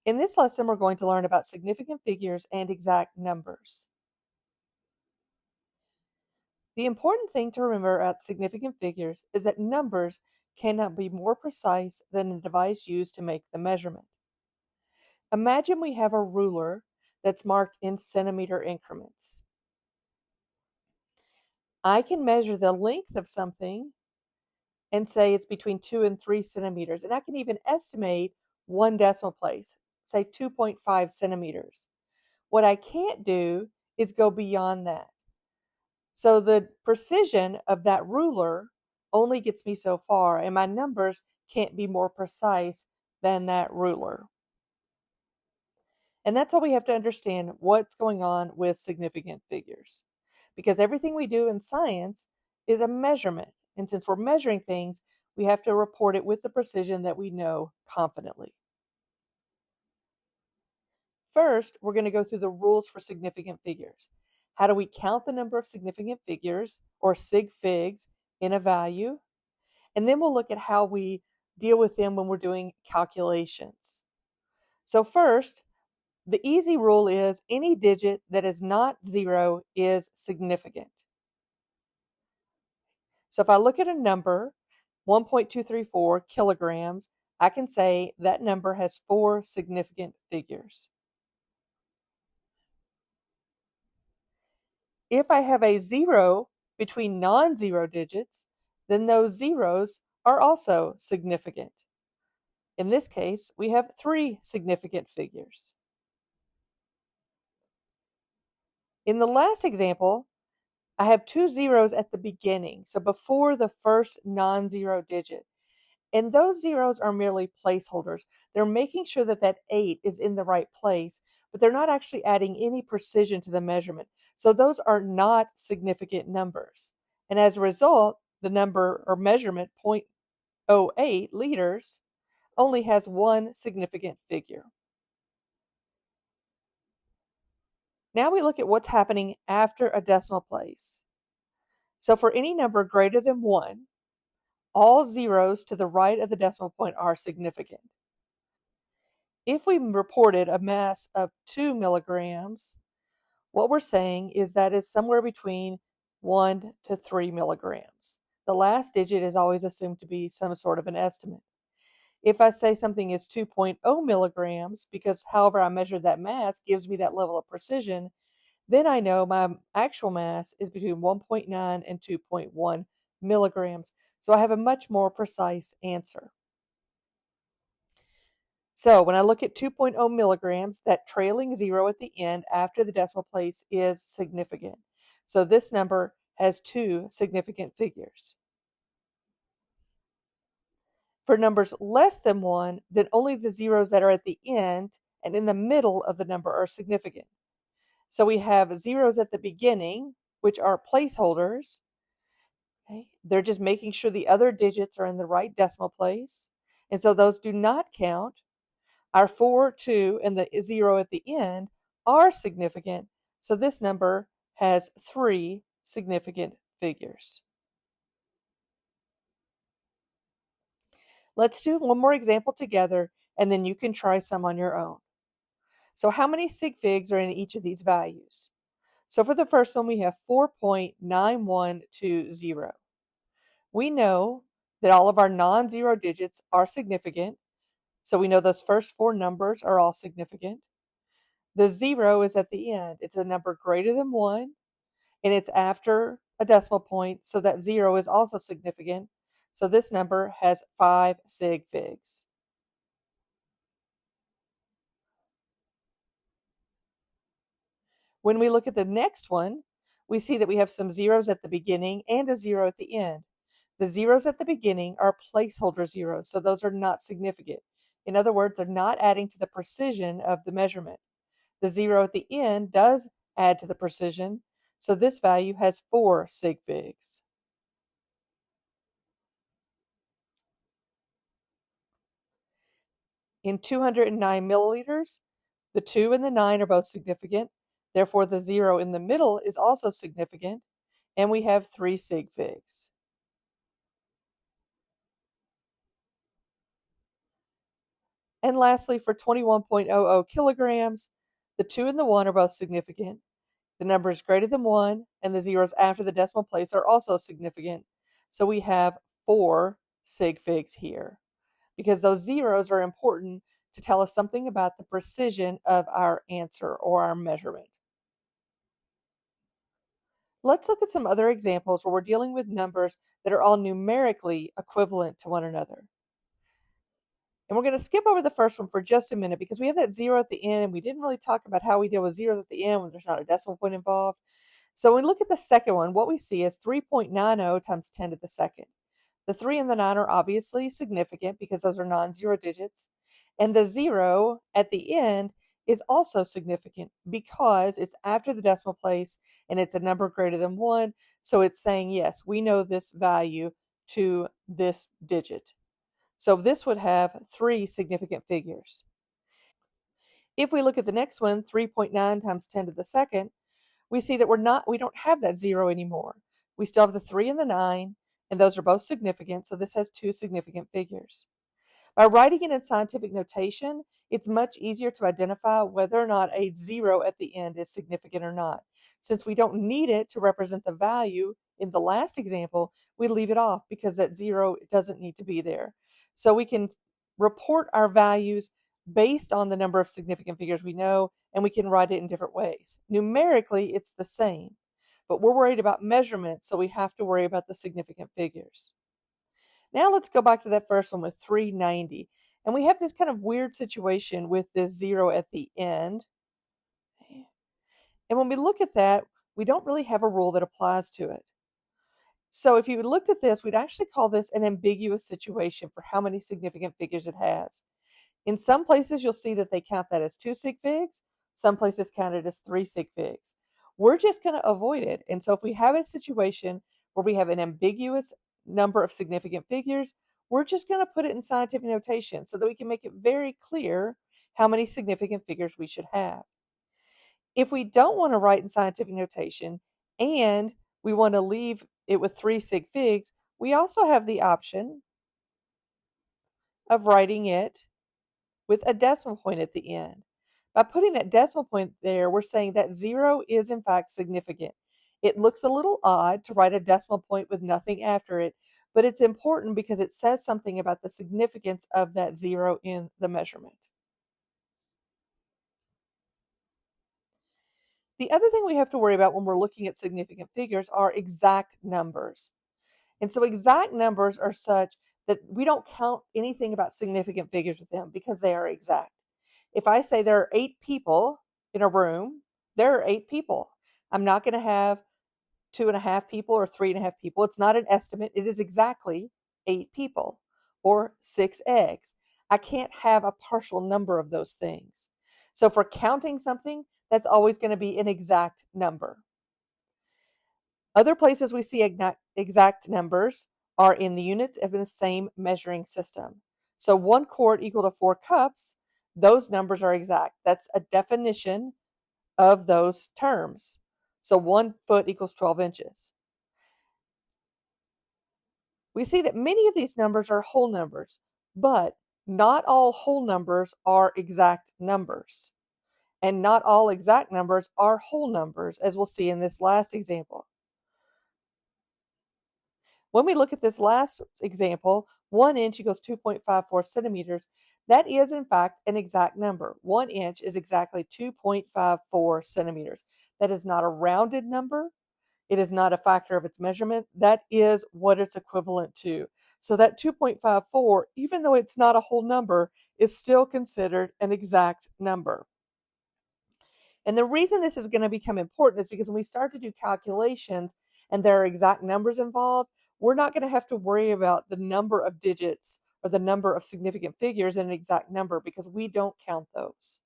In this lesson, we're going to learn about significant figures and exact numbers. The important thing to remember about significant figures is that numbers cannot be more precise than the device used to make the measurement. Imagine we have a ruler that's marked in centimeter increments. I can measure the length of something and say it's between 2 and 3 centimeters, and I can even estimate one decimal place, say 2.5 centimeters. What I can't do is go beyond that. So the precision of that ruler only gets me so far, and my numbers can't be more precise than that ruler. And that's how we have to understand what's going on with significant figures. Because everything we do in science is a measurement. And since we're measuring things, we have to report it with the precision that we know confidently. First, we're going to go through the rules for significant figures. How do we count the number of significant figures, or sig figs, in a value? And then we'll look at how we deal with them when we're doing calculations. So first, the easy rule is any digit that is not 0 is significant. So if I look at a number, 1.234 kilograms, I can say that number has 4 significant figures. If I have a 0 between non-zero digits, then those zeros are also significant. In this case, we have 3 significant figures. In the last example, I have 2 zeros at the beginning, so before the first non-zero digit. And those zeros are merely placeholders. They're making sure that that 8 is in the right place, but they're not actually adding any precision to the measurement. So those are not significant numbers. And as a result, the number or measurement 0.08 liters only has one significant figure. Now we look at what's happening after a decimal place. So for any number greater than 1, all zeros to the right of the decimal point are significant. If we reported a mass of 2 milligrams, what we're saying is that is somewhere between 1 to 3 milligrams. The last digit is always assumed to be some sort of an estimate. If I say something is 2.0 milligrams, because however I measured that mass gives me that level of precision, then I know my actual mass is between 1.9 and 2.1 milligrams. So I have a much more precise answer. So when I look at 2.0 milligrams, that trailing 0 at the end after the decimal place is significant. So this number has 2 significant figures. For numbers less than 1, then only the zeros that are at the end and in the middle of the number are significant. So we have zeros at the beginning, which are placeholders. Okay? They're just making sure the other digits are in the right decimal place. And so those do not count. Our 4, 2, and the 0 at the end are significant. So this number has 3 significant figures. Let's do one more example together, and then you can try some on your own. So how many sig figs are in each of these values? So for the first one, we have 4.9120. We know that all of our non-zero digits are significant, so we know those first 4 numbers are all significant. The 0 is at the end. It's a number greater than 1, and it's after a decimal point, so that 0 is also significant. So this number has 5 sig figs. When we look at the next one, we see that we have some zeros at the beginning and a 0 at the end. The zeros at the beginning are placeholder zeros, so those are not significant. In other words, they're not adding to the precision of the measurement. The 0 at the end does add to the precision, so this value has 4 sig figs. In 209 milliliters, the 2 and the 9 are both significant. Therefore, the 0 in the middle is also significant, and we have 3 sig figs. And lastly, for 21.00 kilograms, the 2 and the 1 are both significant. The number is greater than 1, and the zeros after the decimal place are also significant. So we have 4 sig figs here, because those zeros are important to tell us something about the precision of our answer or our measurement. Let's look at some other examples where we're dealing with numbers that are all numerically equivalent to one another. And we're going to skip over the first one for just a minute because we have that 0 at the end, and we didn't really talk about how we deal with zeros at the end when there's not a decimal point involved. So when we look at the second one, what we see is 3.90 times 10 to the second. The 3 and the 9 are obviously significant because those are non-zero digits. And the 0 at the end is also significant because it's after the decimal place and it's a number greater than 1. So it's saying, yes, we know this value to this digit. So this would have 3 significant figures. If we look at the next one, 3.9 times 10 to the second, we see that we don't have that 0 anymore. We still have the 3 and the 9, and those are both significant, so this has 2 significant figures. By writing it in scientific notation, it's much easier to identify whether or not a 0 at the end is significant or not. Since we don't need it to represent the value in the last example, we leave it off because that 0 doesn't need to be there. So we can report our values based on the number of significant figures we know, and we can write it in different ways. Numerically, it's the same, but we're worried about measurement, so we have to worry about the significant figures. Now let's go back to that first one with 390. And we have this kind of weird situation with this 0 at the end. And when we look at that, we don't really have a rule that applies to it. So if you looked at this, we'd actually call this an ambiguous situation for how many significant figures it has. In some places, you'll see that they count that as 2 sig figs. Some places count it as 3 sig figs. We're just going to avoid it. And so if we have a situation where we have an ambiguous number of significant figures, we're just going to put it in scientific notation so that we can make it very clear how many significant figures we should have. If we don't want to write in scientific notation and we want to leave it with 3 sig figs, we also have the option of writing it with a decimal point at the end. By putting that decimal point there, we're saying that 0 is in fact significant. It looks a little odd to write a decimal point with nothing after it, but it's important because it says something about the significance of that 0 in the measurement. The other thing we have to worry about when we're looking at significant figures are exact numbers. And so exact numbers are such that we don't count anything about significant figures with them because they are exact. If I say there are 8 people in a room, there are 8 people. I'm not going to have 2.5 people or 3.5 people. It's not an estimate. It is exactly 8 people or 6 eggs. I can't have a partial number of those things. So for counting something, that's always going to be an exact number. Other places we see exact numbers are in the units of the same measuring system. So 1 quart equal to 4 cups, those numbers are exact. That's a definition of those terms. So 1 foot equals 12 inches. We see that many of these numbers are whole numbers, but not all whole numbers are exact numbers. And not all exact numbers are whole numbers, as we'll see in this last example. When we look at this last example, 1 inch equals 2.54 centimeters. That is, in fact, an exact number. 1 inch is exactly 2.54 centimeters. That is not a rounded number. It is not a factor of its measurement. That is what it's equivalent to. So that 2.54, even though it's not a whole number, is still considered an exact number. And the reason this is going to become important is because when we start to do calculations and there are exact numbers involved, we're not going to have to worry about the number of digits or the number of significant figures in an exact number because we don't count those.